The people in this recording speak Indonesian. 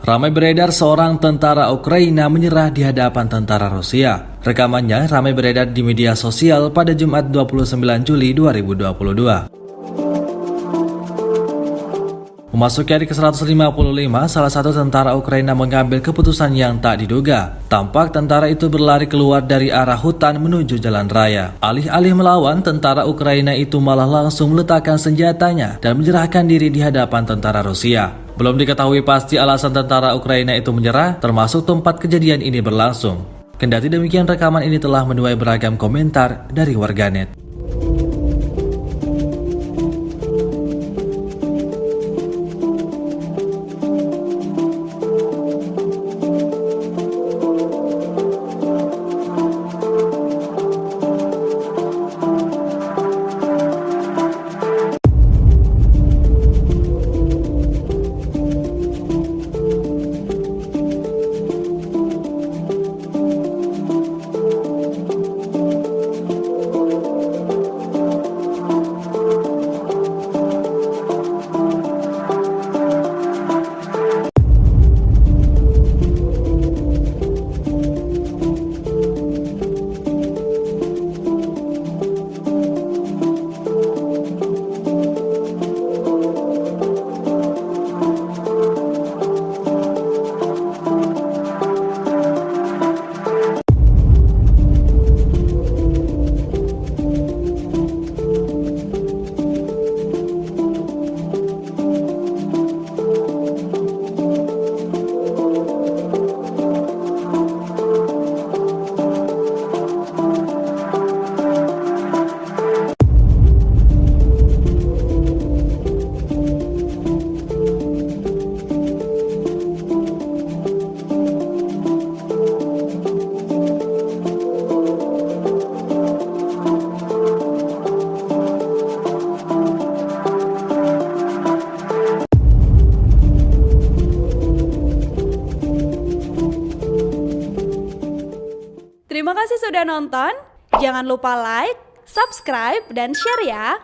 Ramai beredar seorang tentara Ukraina menyerah di hadapan tentara Rusia. Rekamannya ramai beredar di media sosial pada Jumat 29 Juli 2022. Memasuki hari ke-155, salah satu tentara Ukraina mengambil keputusan yang tak diduga. Tampak tentara itu berlari keluar dari arah hutan menuju jalan raya. Alih-alih melawan, tentara Ukraina itu malah langsung meletakkan senjatanya dan menyerahkan diri di hadapan tentara Rusia. Belum diketahui pasti alasan tentara Ukraina itu menyerah, termasuk tempat kejadian ini berlangsung. Kendati demikian, rekaman ini telah menuai beragam komentar dari warganet. Terima kasih sudah nonton. Jangan lupa like, subscribe, dan share ya.